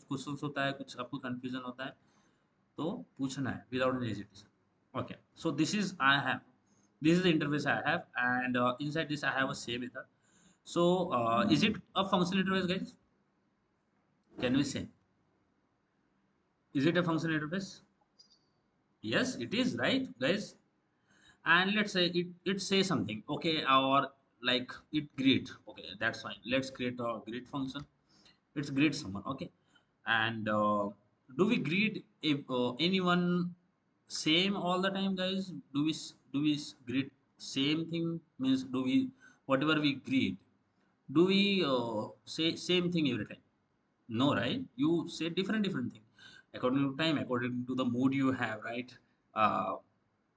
Questions होता है, कुछ आपको कंफ्यूजन होता है तो पूछना है without any hesitation. Okay, so this is the interface I have, and inside this I have a save method. So is it a functional interface, guys? Can we say, is it a functional interface? Yes, it is, right, guys? And let's say it says something, okay, or like it greet, okay, that's fine. Let's create a greet function. It's greet someone, okay. And do we greet if anyone same all the time, guys? Do we greet same thing? Means, do we, whatever we greet, do we say same thing every time? No, right? You say different thing according to time, according to the mood you have, right?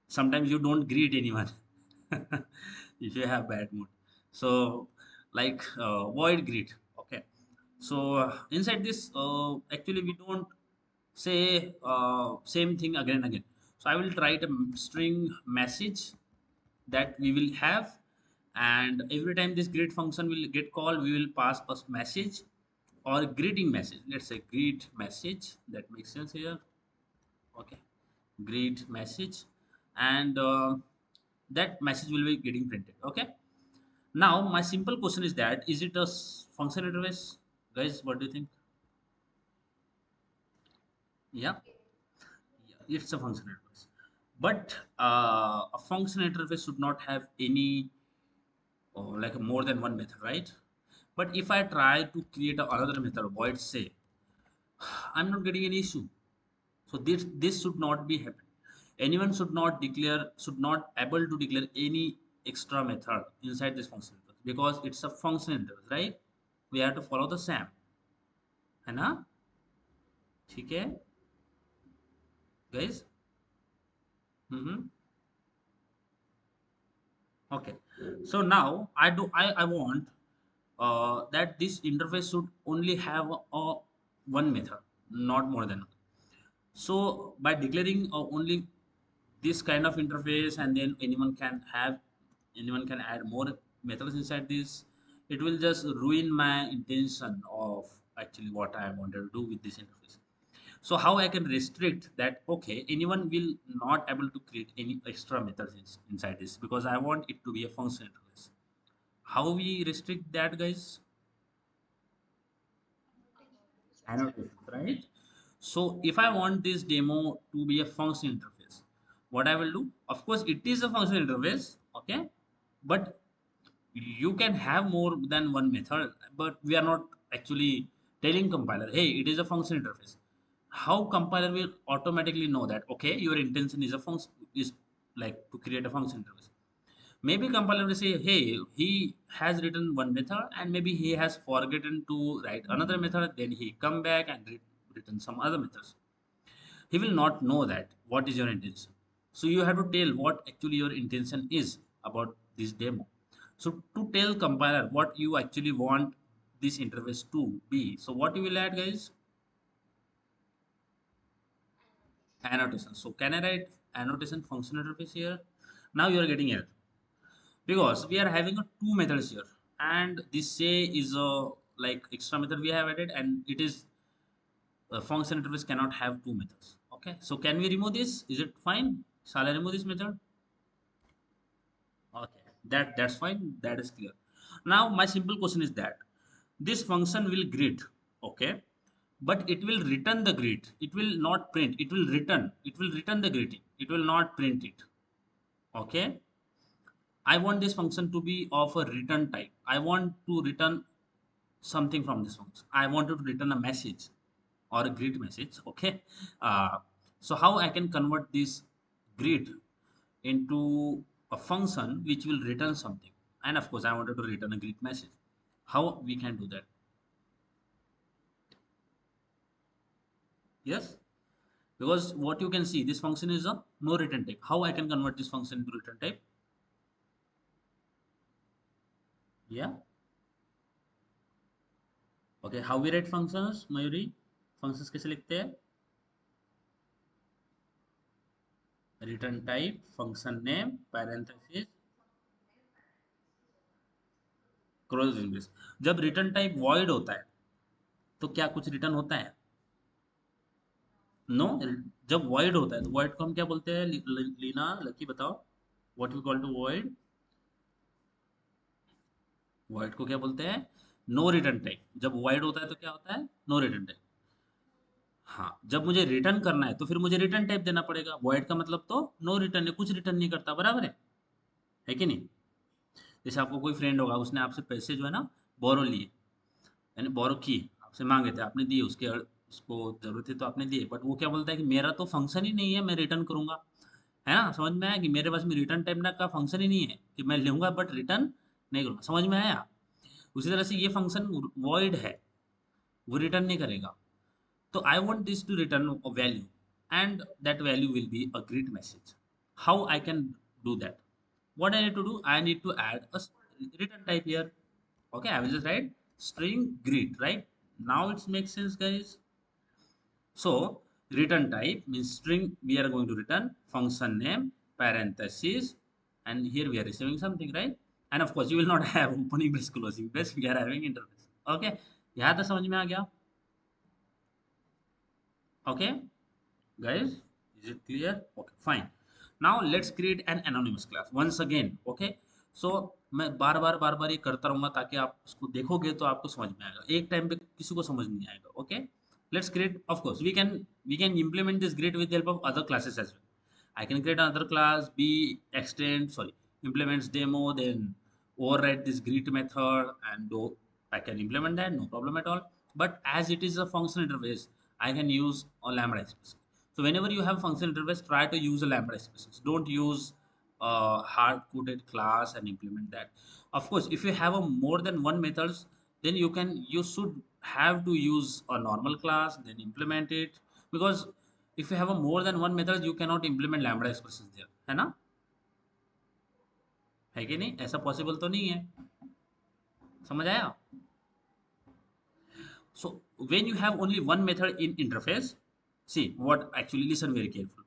Sometimes you don't greet anyone if you have bad mood. So like void greet, okay. So inside this, actually we don't say same thing again and again. So I will write a string message that we will have, and every time this greet function will get called, we will pass a message or greeting message. Let's say greet message, that makes sense here, okay. Greet message, and that message will be getting printed, okay. Now my simple question is that, is it a function interface, guys? What do you think? Yeah, yeah, it's a function interface. But a function interface should not have any like more than one method, right? But if I try to create another method, void say, I'm not getting any issue. So this should not be happen. Anyone should not able to declare any extra method inside this function interface, because it's a function interface, right? We have to follow the same, है ना? ठीक है, guys. Mm-hmm. Okay. So now I want that this interface should only have a one method, not more than one. So by declaring only this kind of interface, and then anyone can add more methods inside this, it will just ruin my intention of actually what I wanted to do with this interface. So how I can restrict that? Okay, anyone will not able to create any extra methods inside this, because I want it to be a function interface. How we restrict that, guys? Annotations, right? So if I want this demo to be a function interface, what I will do, of course, it is a function interface, okay, but you can have more than one method, but we are not actually telling compiler, hey, it is a function interface. How compiler will automatically know that, okay, your intention is a function, is like to create a function interface? Maybe compiler will say, hey, he has written one method, and maybe he has forgotten to write another method, then he come back and written some other methods. He will not know that what is your intention. So you have to tell what actually your intention is about this demo. So to tell compiler what you actually want this interface to be, so what you will add, guys? Annotation. So can I write annotation function interface here? Now you are getting error, because we are having a two methods here, and this say is a like extra method we have added, and it is a function interface cannot have two methods, okay. So can we remove this? Is it fine? Shall I remove this method? Okay, that's fine, that is clear. Now my simple question is that this function will greet, okay, but it will return the greet, it will not print, it will return the greeting, it will not print it, okay. I want this function to be of a return type. I want to return something from this function. I wanted to return a message or a greet message. Okay. So how I can convert this greet into a function which will return something. And of course, I wanted to return a greet message. How we can do that? Yes. Because what you can see, this function is a no return type. How I can convert this function into return type? Yeah. Okay. How we write functions, Mayuri? Functions कैसे लिखते हैं? Return type, function name, parenthesis, close English. जब return type void होता है तो क्या कुछ return होता है? नो, जब void होता है तो void को हम क्या बोलते हैं? लीना, लकी बताओ, what we call to void? void को क्या बोलते हैं? No return type. जब void होता है तो क्या होता है? No return type. हाँ, जब मुझे रिटर्न करना है तो फिर मुझे रिटर्न टाइप देना पड़ेगा। void का मतलब तो नो रिटर्न है, कुछ रिटर्न नहीं करता, बराबर है कि नहीं? जैसे आपको कोई फ्रेंड होगा, उसने आपसे पैसे जो है ना बोरो लिए, यानी बोरो की, आपसे मांगे थे, आपने दिए, उसको जरूरत थी तो आपने दिए, बट वो क्या बोलता है कि मेरा तो फंक्शन ही नहीं है, मैं रिटर्न करूंगा। है ना? समझ में आया कि मेरे पास में रिटर्न टाइप ना का फंक्शन ही नहीं है कि मैं लूंगा बट रिटर्न नहीं करूंगा। समझ में आया? उसी तरह से ये फंक्शन वॉइड है, वो रिटर्न नहीं करेगा। तो I want this to return a value, and that value will be a greet message. How I can do that? What I need to do? I need to add a return type here. Okay, I will just write string greet, right? Now it makes sense, guys. So return type means string, we are going to return function name, parenthesis, and here we are receiving something, right? And of course you will not have opening brace, closing brace, we are having interface. Okay, यहाँ तक समझ में आ गया? Okay, guys, is it clear? Okay, fine. Now let's create an anonymous class once again. Okay, so मैं बार बार ये करता रहूंगा ताकि आप उसको देखोगे तो आपको समझ में आएगा, एक टाइम पे किसी को समझ नहीं आएगा। Okay, let's create, of course we can implement this grid with the help of other classes as well. I can create another class b extend, sorry, implements demo, then override this greet method and do, I can implement that, no problem at all. But as it is a function interface, I can use a lambda expression. So whenever you have function interface, try to use a lambda expressions. Don't use hard coded class and implement that. Of course, if you have a more than one methods, then you should have to use a normal class, then implement it, because if you have a more than one method, you cannot implement lambda expressions there, है ना? है कि नहीं? ऐसा possible तो नहीं है। समझ आया? So when you have only one method in interface, see what actually, listen very careful.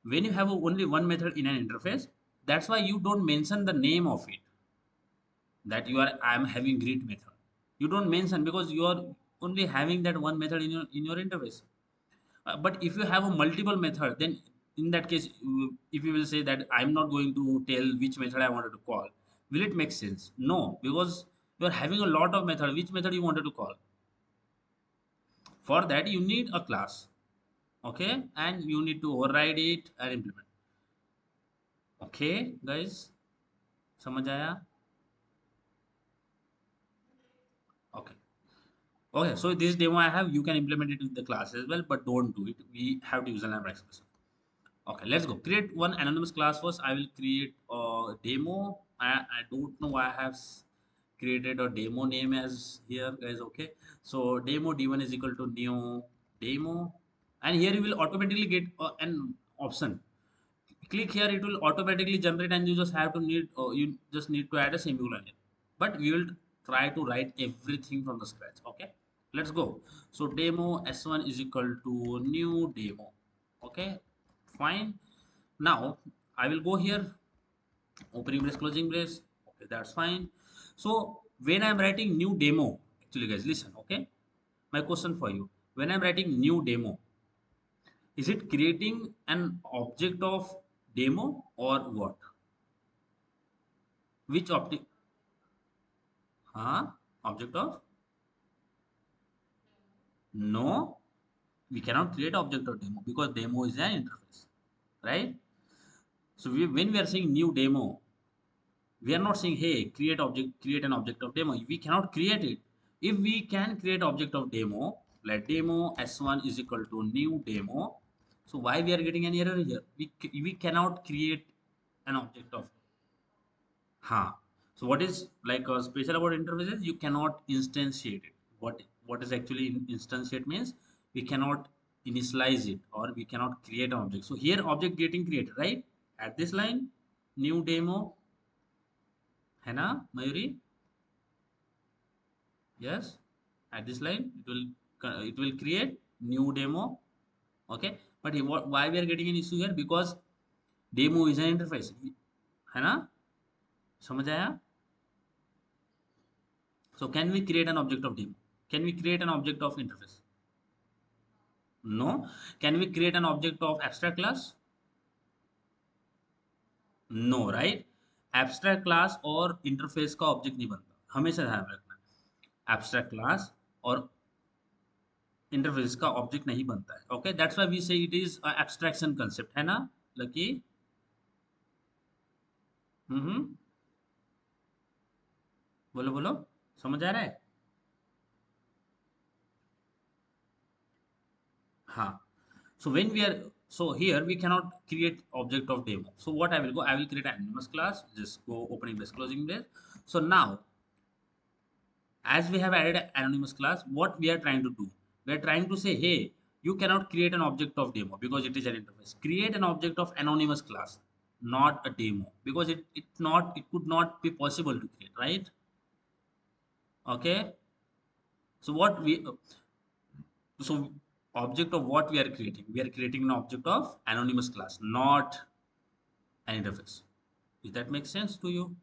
When you have only one method in an interface, that's why you don't mention the name of it, that you are, I am having greet method. You don't mention because you are only having that one method in your interface. But if you have a multiple method, then in that case, if you will say that I'm not going to tell which method I wanted to call, will it make sense? No, because you are having a lot of method. Which method you wanted to call? For that you need a class, okay, and you need to override it and implement. Okay guys, समझ आया? Okay, okay, so this demo I have, you can implement it with the class as well, but don't do it, we have to use a lambda expression. Okay, let's go create one anonymous class first. I will create a demo. I don't know why I have created a demo name as here, guys. Okay, so demo d1 is equal to new demo, and here you will automatically get an option. Click here, it will automatically generate, and you just have to need, you just need to add a semicolon here. But we will try to write everything from the scratch. Okay, let's go. So demo s1 is equal to new demo. Okay, fine. Now I will go here, opening brace, closing brace. Okay, that's fine. So when I'm writing new demo, actually guys listen, okay, my question for you, when I'm writing new demo, is it creating an object of demo or what? Which object? Huh? Object of? No, we cannot create object of demo because demo is an interface, right? So when we are saying new demo, we are not saying hey create an object of demo. We cannot create it. If we can create object of demo, let demo s1 is equal to new demo. So why we are getting an error here? We cannot create an object of, huh? So what is like special about interfaces? You cannot instantiate it. What is actually instantiate means, we cannot initialize it or we cannot create an object. So here object getting created, right? At this line, new demo, है ना Mayuri? Yes, at this line it will create new demo. Okay, but why we are getting an issue here? Because demo is an interface, है ना? समझ आया? So can we create an object of demo? Can we create an object of interface? No. Can we create an object of abstract class? No, right? Abstract class और interface का object नहीं बनता, हमेशा ध्यान रखना। एब्स्ट्रैक्ट क्लास और interface का object नहीं बनता है। Okay, that's why we say it is abstraction concept, है ना लकी? हम्म, बोलो बोलो, समझ आ रहा है? हाँ। So when we are, so here we cannot create object of demo. So what I will go, I will create an anonymous class. Just go opening brace, closing brace. So now, as we have added an anonymous class, what we are trying to do, we are trying to say, hey, you cannot create an object of demo because it is an interface. Create an object of anonymous class, not a demo, because it could not be possible to create, right? Okay. So what we, so object of what we are creating, we are creating an object of anonymous class, not an interface. Does that make sense to you?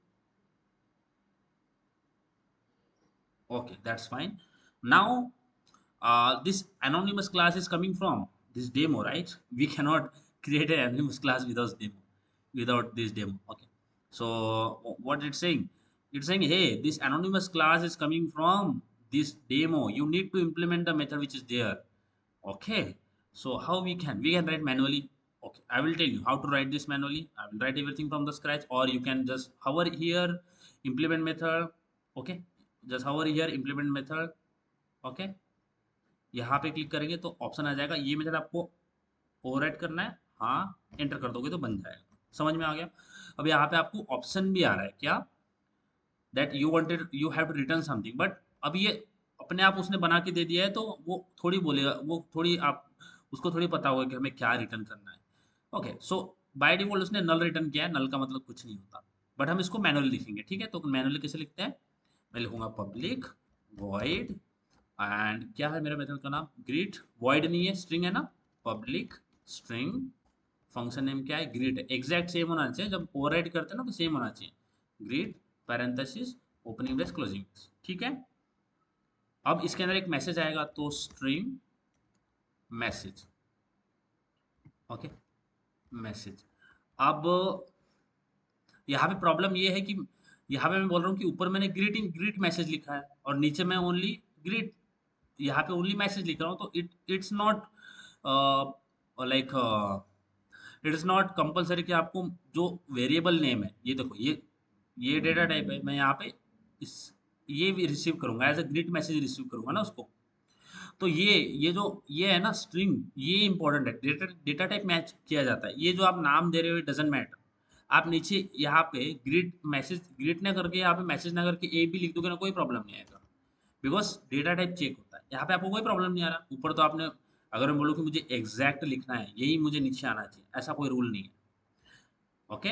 Okay, that's fine. Now, this anonymous class is coming from this demo, right? We cannot create an anonymous class without this demo. Okay. So what it's saying? It's saying, hey, this anonymous class is coming from this demo. You need to implement the method which is there. Okay. So how we can write manually. Okay, I will tell you how to write this manually. I will write everything from the scratch, or you can just hover here, implement method. Okay, just hover here, implement method. Okay, यहाँ पे click करेंगे तो option आ जाएगा, ये method आपको overwrite करना है। हाँ, एंटर कर दोगे तो बन जाएगा। समझ में आ गया? अब यहाँ पे आपको ऑप्शन भी आ रहा है क्या, that you wanted you have to return something, but अब ये अपने आप उसने बना के दे दिया है, तो वो थोड़ी बोलेगा, वो थोड़ी आप उसको थोड़ी पता होगा कि हमें क्या रिटर्न करना है। ओके, सो बाय डिफॉल्ट उसने नल रिटर्न किया है, नल का मतलब कुछ नहीं होता, बट हम इसको मैनुअली लिखेंगे। ठीक है, तो मैनुअली कैसे लिखते हैं? मैं लिखूंगा पब्लिक वॉइड, एंड क्या है मेरा मेथड का नाम, ग्रीट। वॉइड नहीं है, स्ट्रिंग है ना, पब्लिक स्ट्रिंग, फंक्शन नेम क्या है, ग्रीट है। एग्जैक्ट सेम होना चाहिए, जब ओवरराइड करते हैं ना तो सेम होना चाहिए। Greet parenthesis opening brace closing brace, ठीक है। अब इसके अंदर एक मैसेज आएगा, तो स्ट्रिंग मैसेज। Okay, message. अब यहाँ पे प्रॉब्लम ये है कि यहाँ पे मैं बोल रहा हूँ कि ऊपर मैंने ग्रीट मैसेज लिखा है और नीचे मैं ओनली ग्रीट, यहाँ पे ओनली मैसेज लिख रहा हूँ, तो it's not like, it is not compulsory कि आपको जो वेरिएबल नेम है, ये देखो, ये डेटा टाइप है, मैं यहाँ पे इस ये भी रिसीव करूंगा, as a greet message receive करूंगा ना उसको। तो ये जो ये है ना स्ट्रिंग, ये इंपॉर्टेंट है, डेटा डेटा टाइप मैच किया जाता है। ये जो आप नाम दे रहे हो डजेंट मैटर। आप नीचे यहाँ पे ग्रीट मैसेज, ग्रीट ना करके यहाँ पे मैसेज ना करके ए भी लिख दोगे ना, कोई प्रॉब्लम नहीं आएगा, बिकॉज डेटा टाइप चेक होता है। यहाँ पे आपको कोई प्रॉब्लम नहीं आ रहा। ऊपर तो आपने, अगर मैं बोलूँ कि मुझे एग्जैक्ट लिखना है, यही मुझे नीचे आना चाहिए, ऐसा कोई रूल नहीं है। ओके,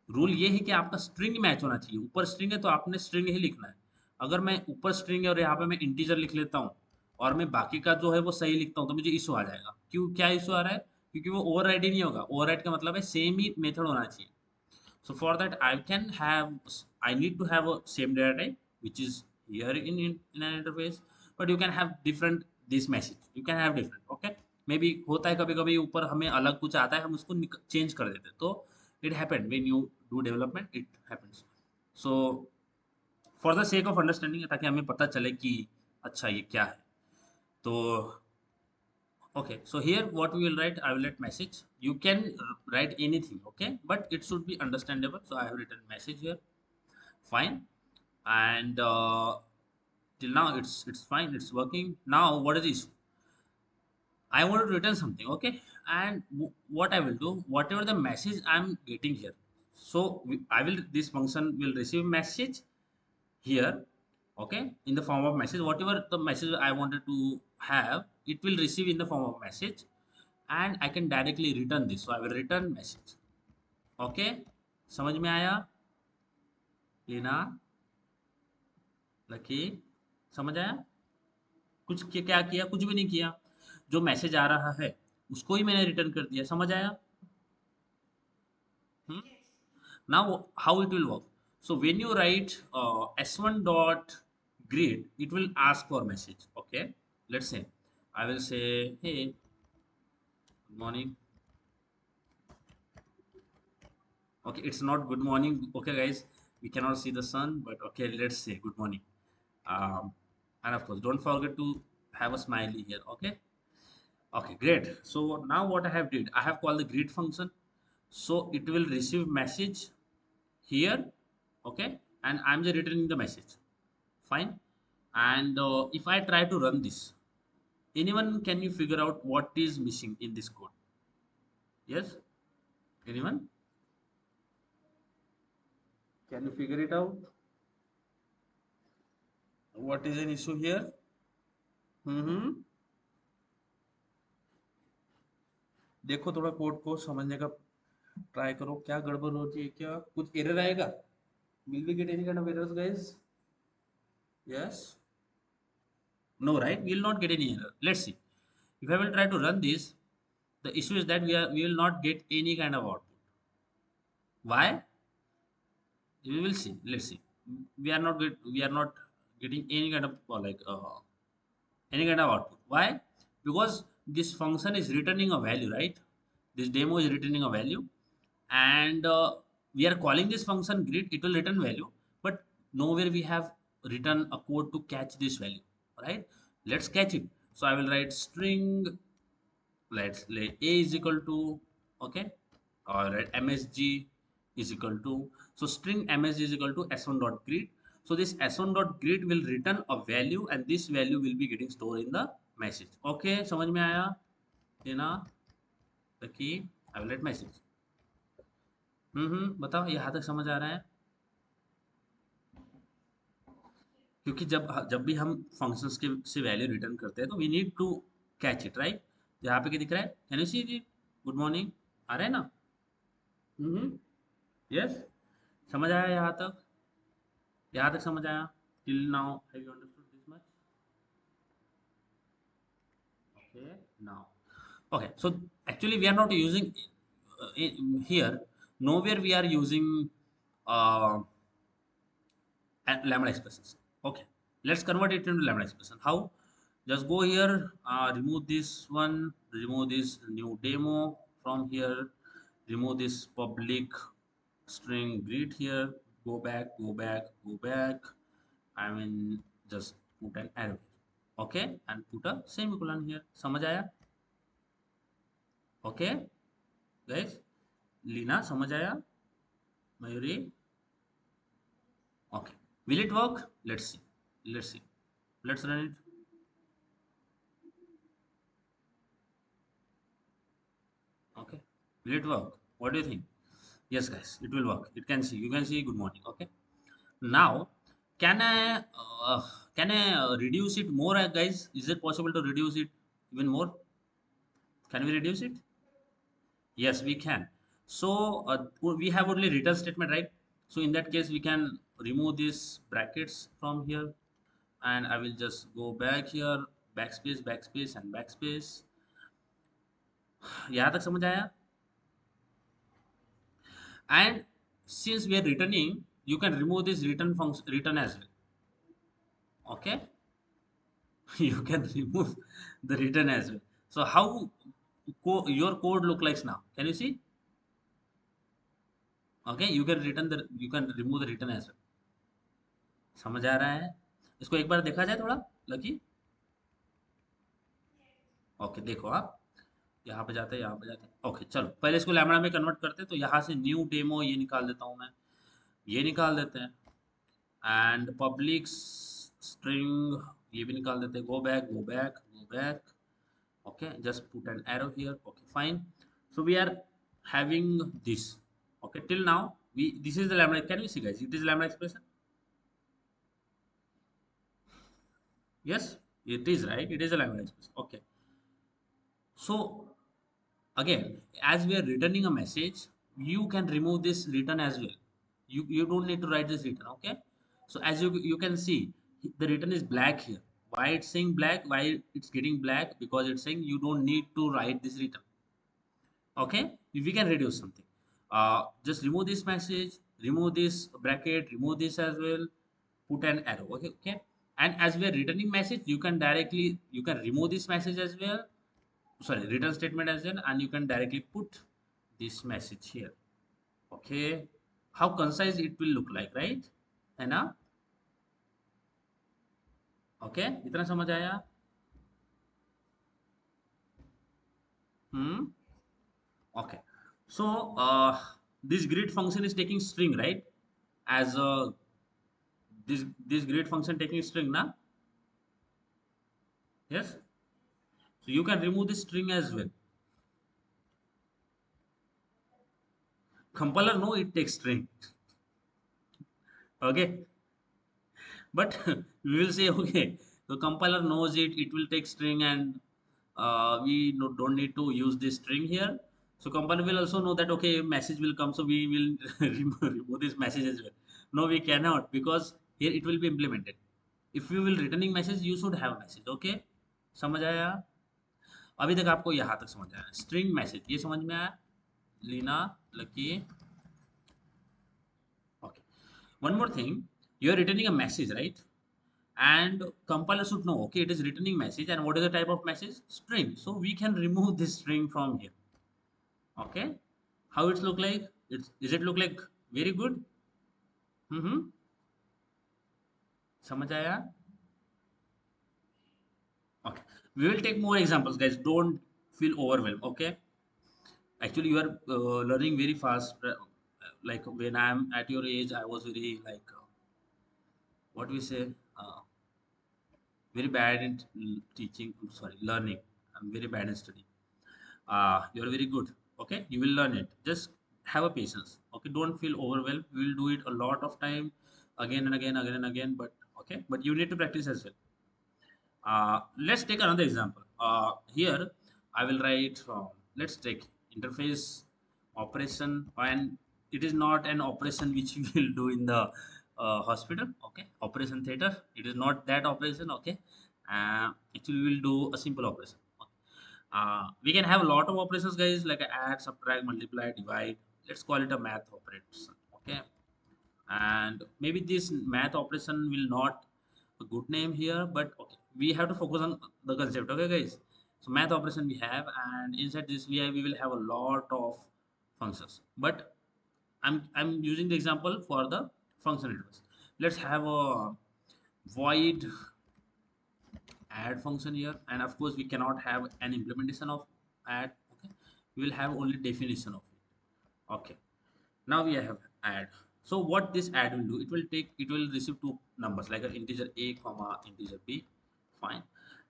रूल ये है कि आपका स्ट्रिंग मैच होना चाहिए। ऊपर स्ट्रिंग है तो आपने स्ट्रिंग ही लिखना है। अगर मैं ऊपर स्ट्रिंग है और यहाँ पे मैं इंटीजर लिख लेता हूँ और मैं बाकी का जो है वो सही लिखता हूँ, तो मुझे इशू आ जाएगा। क्यों, क्या इशू आ रहा है? क्योंकि वो ओवरराइड ही नहीं होगा। ओवरराइड का मतलब है सेम ही मेथड होना चाहिए। So for that, I need to have a same data type, which is here in an interface, but you can have different this message. You can have different. Okay, maybe होता है कभी कभी ऊपर हमें अलग कुछ आता है, हम उसको चेंज कर देते हैं, तो it happened when you do development, it happens. So for the sake of understanding, ताकि हमें पता चले कि अच्छा ये क्या है, तो okay, so here what we will write, I will write message. You can write anything, okay, but it should be understandable. So I have written message here, fine, and till now it's fine, it's working. Now what is this? I want to return something, okay, and what I will do, whatever the message I'm getting here, so I will, this function will receive message here, okay, in the form of message. Whatever the message I wanted to have, it will receive in the form of message, and I can directly return this. So I will return message. Okay, समझ में आया? Leena, lucky, समझ आया? कुछ क्या किया? कुछ भी नहीं किया। जो मैसेज आ रहा है उसको ही मैंने रिटर्न कर दिया। समझ आया? Hmm? Now how it will work? So when you write s1 dot greet, it will ask for message. Okay, let's say I will say, hey, Good morning. Okay, it's not good morning. Okay, guys, we cannot see the sun, but okay, let's say good morning. Um, and of course, don't forget to have a smiley here. Okay. Okay, great. So now what I have did, I have called the greet function. So it will receive message here. Okay, and I'm just returning the message. Fine. And if I try to run this, anyone can you figure out what is missing in this code? Yes. Anyone? Can you figure it out? What is an issue here? हम्म देखो थोड़ा code को समझने का try करो क्या गड़बड़ होती है क्या कुछ एरर आएगा will we get any kind of errors guys yes no right we will not get any error let's see if I will try to run this the issue is that we will not get any kind of output why we will see let's see we are not getting any kind of any kind of output why because this function is returning a value right this demo is returning a value and we are calling this function greet it will return value but nowhere we have written a code to catch this value right let's catch it so I will write string let's say a is equal to okay or write msg is equal to so string msg is equal to s1 dot greet so this s1 dot greet will return a value and this value will be getting stored in the message okay समझ में आया देना the key I will write message बताओ यहाँ तक समझ आ रहा है क्योंकि जब जब भी हम फंक्शंस के से वैल्यू रिटर्न करते हैं तो we need to catch it right यहाँ पे क्या दिख रहा है कैन यू सी जी गुड मॉर्निंग आ रहा है ना यस समझ आया यहाँ तक समझ आया till now have you understood this much okay now okay so actually we are not using here nowhere we are using uh, lambda expressions okay let's convert it into lambda expression how just go here remove this one remove this new demo from here remove this public string greet here go back I mean just put an arrow okay and put a semicolon here समझ आया okay guys Leena समझ आया Mayuri okay will it work let's see let's run it okay will it work what do you think yes guys it will work it can see you can see good morning okay now can I uh, reduce it more guys is it possible to reduce it even more can we reduce it yes we can so we have only return statement right so in that case we can remove these brackets from here and I will just go back here backspace and backspace यहाँ तक समझ आया and since we are returning you can remove this return function return as well okay you can remove the return as well so how your code look like now can you see okay you can return the you can remove the return as well समझ आ रहा है इसको एक बार देखा जाए थोड़ा lucky okay देखो आप यहाँ पे जाते हैं यहाँ पे जाते हैं ओके चलो पहले इसको लैम्बडा में कन्वर्ट करते हैं तो यहाँ से न्यू डेमो ये निकाल देता हूँ मैं ये निकाल देते हैं एंड पब्लिक स्ट्रिंग ये भी निकाल देते हैं go back okay just put an arrow here okay fine so we are having this okay till now we this is the lambda can you see guys it is lambda expression yes it is right it is a lambda expression okay so again as we are returning a message you can remove this return as well you don't need to write this return okay so as you can see the return is black here why it's saying black why it's getting black because it's saying you don't need to write this return okay we can reduce something just remove this message remove this bracket remove this as well put an arrow okay and as we are returning message you can directly you can remove this message as well sorry, return statement as well, and you can directly put this message here. Okay, how concise it will look like, right? है ना? Okay, इतना समझ आया? Hmm. Okay. So this grid function is taking string, right? As this grid function taking string, na? Yes. So you can remove this string as well. Compiler no, it takes string. Okay. But we will say okay, the compiler knows it, it will take string, and we no, don't need to use this string here. So compiler will also know that okay, message will come, so we will remove this message as well. No, we cannot, because here it will be implemented. If you will returning message, you should have a message. Okay, समझ आया? अभी तक आपको यहाँ तक समझ आया, string message ये समझ में आया? Leena, Lucky, okay. One more thing, you are returning a message, right? And compiler should know okay, it is returning message, and what is the type of message? String. So we can remove this string from here. Okay, how it's look like? It's, is it look like very good? Mm-hmm. समझ आया? Okay, we will take more examples, guys. Don't feel overwhelmed. Okay, actually you are learning very fast. Like when I am at your age, I was very like what we say, uh, very bad in teaching, sorry, learning. I'm very bad in study. You're very good. Okay, you will learn it. Just have a patience. Okay, don't feel overwhelmed. We will do it a lot of time, again and again, again and again. But okay, but you need to practice as well. Let's take another example. Here I will write from, let's take interface operation, and it is not an operation which we will do in the hospital. Okay, operation theater. It is not that operation. Okay, actually we will do a simple operation. Okay. We can have a lot of operations, guys, like add, subtract, multiply, divide. Let's call it a math operation. Okay, and maybe this math operation will not a good name here, but okay, we have to focus on the concept. Okay, guys, so math operation we have, and inside this we will have a lot of functions, but I'm using the example for the function interface. Let's have a void add function here, and of course we cannot have an implementation of add. Okay, we will have only definition of it. Okay, now we have add. So what this add will do, it will take, it will receive two numbers like an integer a comma integer b. Fine.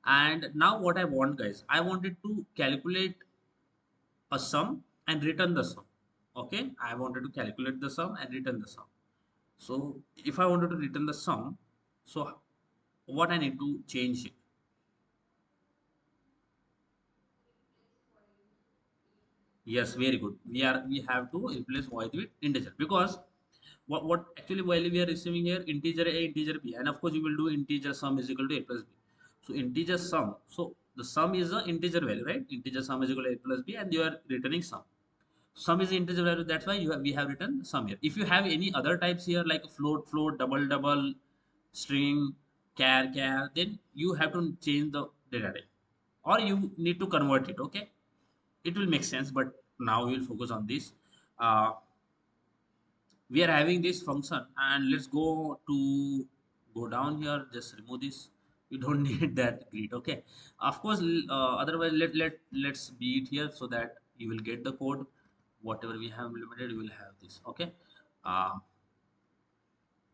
And now what I want, guys, I wanted to calculate a sum and return the sum. Okay, I wanted to calculate the sum and return the sum. So if I wanted to return the sum, so what I need to change it? Yes, very good. We have to replace void with integer, because what actually while we are receiving here integer a integer b, and of course you will do integer sum is equal to a plus b. So integer sum, so the sum is a integer value, right? Integer sum is equal to a plus b, and you are returning sum. Sum is integer value, that's why we have written sum here. If you have any other types here like float float, double double, string, char, then you have to change the data type, or you need to convert it. Okay, it will make sense, but now we will focus on this. uh, we are having this function, and let's go down here, just remove this. We don't need that grid. Okay, of course, otherwise let's be it here, so that you will get the code. Whatever we have implemented, you will have this. Okay, uh,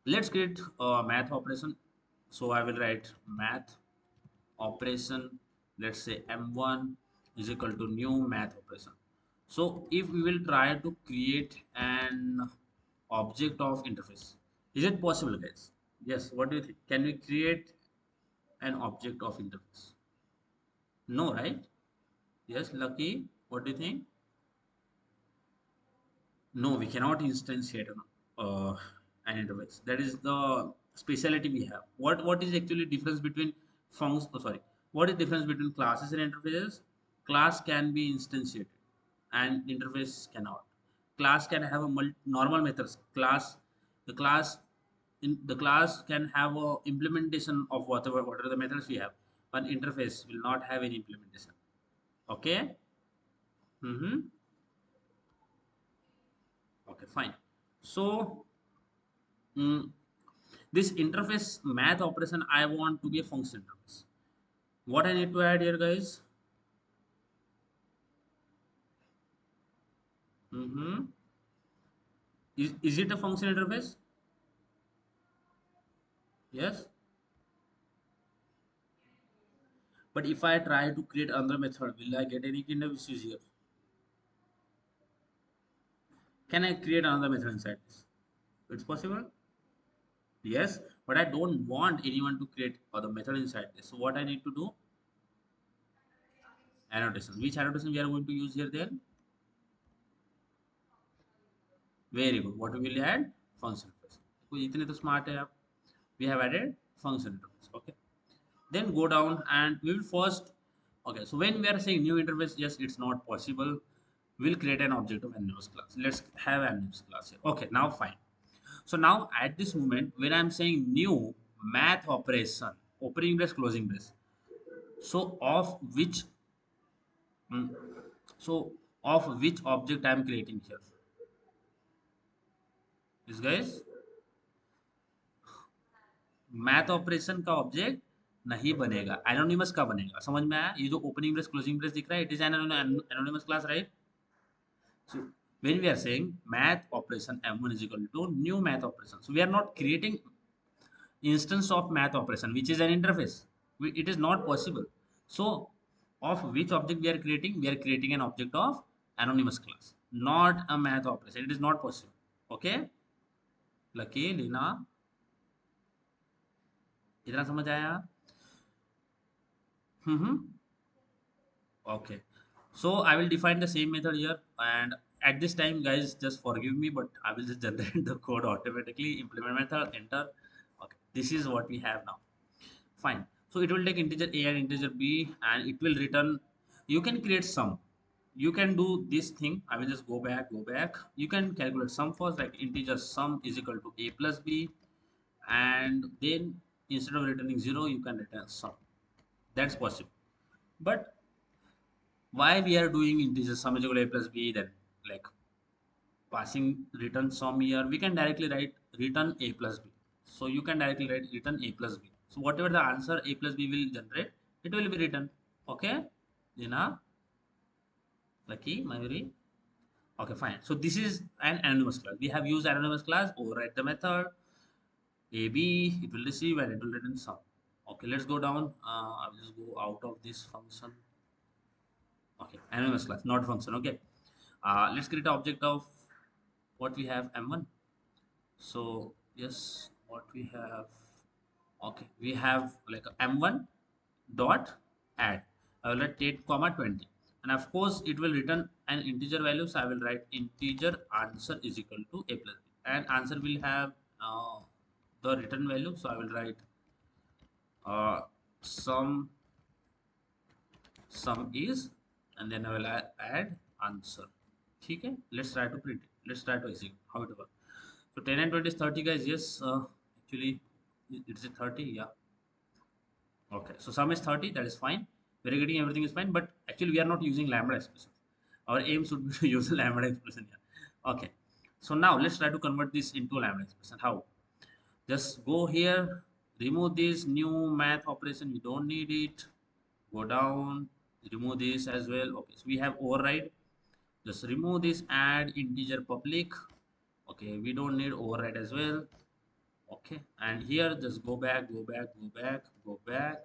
let's create a math operation. So I will write math operation, let's say m1 is equal to new math operation. So if we will try to create an object of interface, is it possible, guys? Yes, what do you think? Can we create an object of interface? No, right? Yes, Lucky, what do you think? No, we cannot instantiate an interface. That is the speciality we have. What is actually difference between functions? Oh, sorry. What is difference between classes and interfaces? Class can be instantiated, and interface cannot. Class can have a normal methods. The class in the class can have a implementation of whatever the methods we have, but interface will not have any implementation. Okay. Mm-hmm. Okay, fine. So mm, this interface math operation I want to be a function interface. What I need to add here, guys? Mm-hmm. Is it a function interface? Yes. But if I try to create another method, will I get any kind of issues here? Can I create another method inside this? It's possible. Yes, but I don't want anyone to create other method inside this. So what I need to do? Annotation. Which annotation we are going to use here then? Very good. What we will add? Function interface. तो इतने तो smart है आप. We have added function interface. Okay. Then go down and we will first. Okay. So when we are saying new interface, yes, it's not possible. We'll create an object of anonymous class. Let's have anonymous class here. Okay. Now fine. So now at this moment, when I'm saying new math operation, opening brace, closing brace. So of which, mm, so of which object I'm creating here? This guys, math operation का object नहीं बनेगा, anonymous का बनेगा. समझ में आया? ये जो ओपनिंग ब्रेस क्लोजिंग ब्रेस दिख रहा है, it is an anonymous class, right? So when we are saying math operation m1 is equal to new math operation, so we are not creating instance of math operation which is an interface. It is not possible. So of which object we are creating? We are creating an object of anonymous class, not a math operation. It is not possible. Okay, Lucky Leena, इतना समझ आया? हम्म. Okay. So I will define the same method here, and at this time, guys, just forgive me, but I will just generate the code automatically. Implement method, enter. Okay. This is what we have now. Fine. So it will take integer a and integer b, and it will return. You can create sum. You can do this thing. I will just go back, go back. You can calculate sum first, like integer sum is equal to a plus b, and then instead of returning 0, you can return sum. That's possible. But why we are doing integer sum is equal to a plus b, then like passing return sum here, we can directly write return a plus b. So you can directly write return a plus b. So whatever the answer a plus b will generate, it will be written. Okay, Dina, Lucky, Mayuri. Okay, fine. So this is an anonymous class. We have used anonymous class, override the method ab, it will receive and it will return sum. Okay, let's go down. I'll just go out of this function. Okay, anonymous class, not function. Okay, let's create an object of what we have, m1. So yes, what we have, okay, we have like m1 dot add. I will write 8 comma 20, and of course it will return an integer value. So I will write integer answer is equal to a plus b, and answer will have the return value. So I will write uh, some sum is, and then I will add answer. Okay, let's try to print it. Let's try to see how it works. So 10 and 20 is 30, guys. Yes, actually, it's a 30. Yeah. Okay. So sum is 30. That is fine. We're getting everything is fine. But actually, we are not using lambda expression. Our aim should be to use lambda expression here. Okay. So now let's try to convert this into lambda expression. How? Just go here, remove this new math operation. We don't need it. Go down, remove this as well. Okay. So we have override. Just remove this, add integer public. Okay. We don't need override as well. Okay, and here just go back, go back, go back, go back,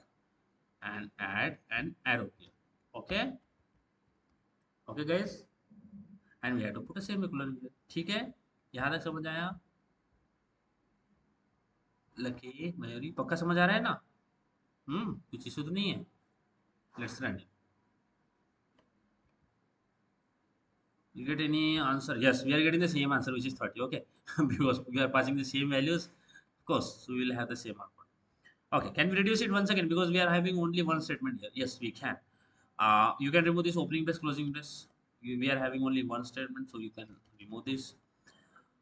and add an arrow here. Okay, okay guys, and we have to put a semicolon here. ठीक है, यहाँ तक समझ आया? Lucky Mayuri पक्का समझ आ रहा है ना? कुछ इशू तो नहीं है? Let's run it. You get any answer? Yes, we are getting the same answer, which is 30. Okay, because we are passing the same values. Of course, so we will have the same output. Okay, can we reduce it once again, because we are having only one statement here? Yes, we can. You can remove this opening brace, closing brace. We are having only one statement, so you can remove this.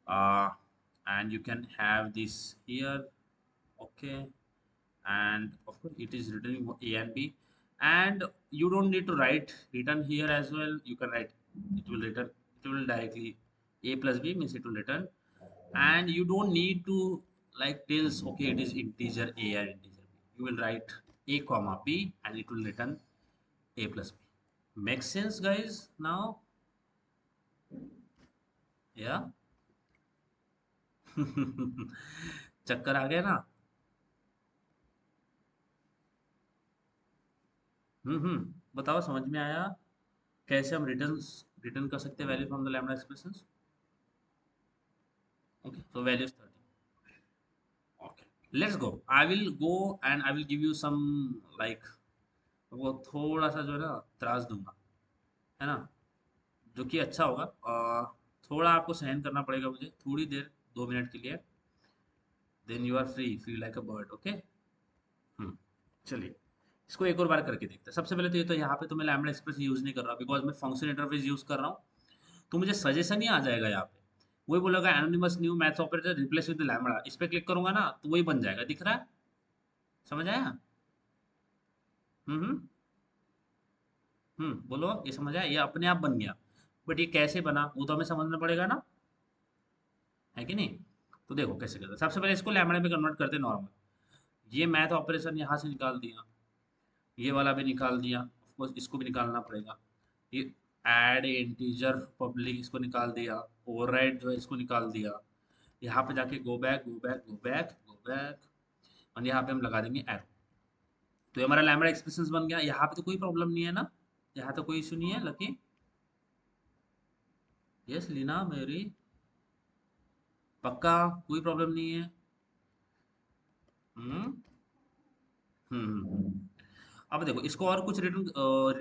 Uh, and you can have this here. Okay, and of course it is returning a and b. And you don't need to write return here as well. You can write, it will return, it will directly a plus b means it will return. And you don't need to like tells okay it is integer a and integer b. You will write a comma b and it will return a plus b. Makes sense guys now? Yeah. चक्कर आ गया ना? बताओ समझ में आया? कैसे हम return return कर सकते हैं value from the lambda expressions? Okay so value is 30. Okay, let's go. I will go and I will give you some like वो थोड़ा सा जो है ना त्रास दूंगा, है ना, जो कि अच्छा होगा। थोड़ा आपको सहन करना पड़ेगा मुझे थोड़ी देर, 2 मिनट के लिए। Then you are free, feel like a bird. Okay. Hmm चलिए, इसको एक और बार करके देखते हैं। सबसे पहले तो ये तो यहाँ पे तो मैं लैम्बडा एक्सप्रेस यूज नहीं कर रहा बिकॉज मैं फंक्शन इंटरफेस यूज कर रहा हूँ। तो मुझे सजेशन ही आ जाएगा यहाँ पे, वही बोलेगा anonymous new maths operator replace with lambda. इस पे क्लिक करूंगा ना तो वही बन जाएगा, दिख रहा है? समझ आया? हम्म। बोलो, ये समझ आया? ये अपने आप बन गया। बट ये कैसे बना वो तो हमें समझना पड़ेगा ना, है कि नहीं? तो देखो कैसे करते हैं। सबसे पहले इसको लैम्बडा में कन्वर्ट करते हैं नॉर्मल। ये मैथ ऑपरेशन यहाँ से निकाल दिया, ये वाला भी निकाल दिया, ऑफ कोर्स इसको भी निकालना पड़ेगा। ये ऐड इंटीजर पब्लिक इसको निकाल दिया, ओवरराइड जो है इसको निकाल दिया। यहाँ पे जाके go back go back go back go back, और यहाँ पे हम लगा देंगे एरो। तो ये हमारा लैम्बडा एक्सप्रेशन बन गया। यहाँ पे तो कोई प्रॉब्लम नहीं है ना? यहाँ तो कोई इशू नहीं है लकी? यस लीना मेरी, पक्का कोई प्रॉब्लम नहीं है? हम्म अब देखो इसको और कुछ रिटर्न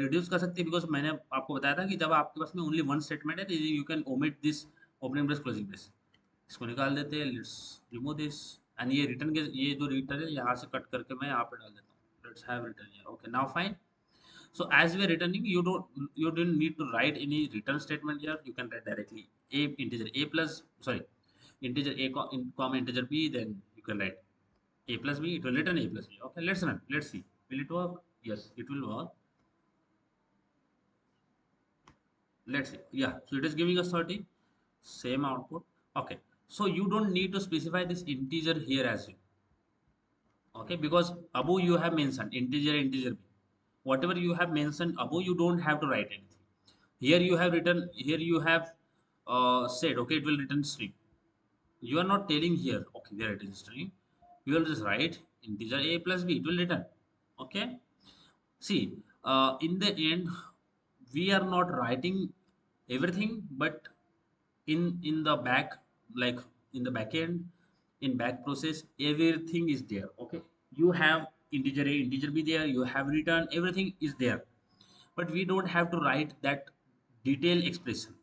रिड्यूस कर सकते हैं बिकॉज मैंने आपको बताया था कि जब आपके पास में ओनली वन स्टेटमेंट है तो you can omit this opening brace closing brace. इसको निकाल देते हैं, लेट्स रिमूव दिस। एंड ये रिटर्न के ये जो रिटर्न है यहाँ से कट करके मैं यहाँ पे डाल देता हूँ। Let's have return here. Okay now fine. So as we are returning, you don't need to write any return statement here. You can write directly a integer a plus sorry integer a comma integer b. Then you can write a plus b. It will return a plus b. Okay, let's run. Let's see. Will it work? Yes, it will work. Let's see. Yeah. So it is giving us 30. Same output. Okay. So you don't need to specify this integer here as well. Okay, because above you have mentioned integer integer b. Whatever you have mentioned above, you don't have to write anything. Here you have written, here you have said okay it will return string. You are not telling here okay there it is string. You will just write integer a plus b, it will return. Okay. See, in the end we are not writing everything, but in the back, like in the back end, in back process everything is there. Okay, you have integer a integer b there, you have return, everything is there, but we don't have to write that detailed expression.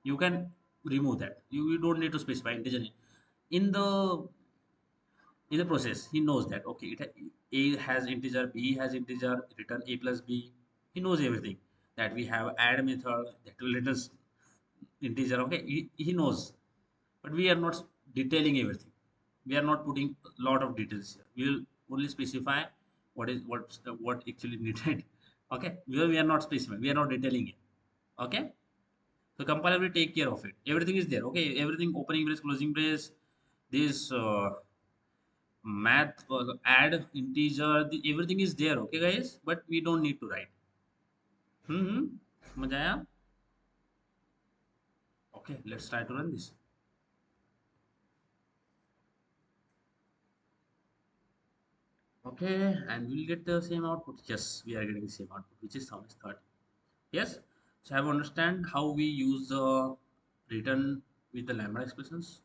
You can remove that. You don't need to specify integer in the process. He knows that okay a has integer, b has integer, return a plus b. He knows everything, that we have add method that will return integer. Okay, he knows, but we are not detailing everything. We are not putting a lot of details here. We will only specify what actually needed. Okay, we are not specifying, we are not detailing it. Okay, so compiler will take care of it. Everything is there. Okay, everything, opening brace closing brace, this math add integer, everything is there. Okay guys, but we don't need to write. समझ आया? Okay, let's try to run this. Okay, and we'll get the same output. Yes, we are getting the same output, which is how is 30. Yes, so have you understand how we use the return with the lambda expressions?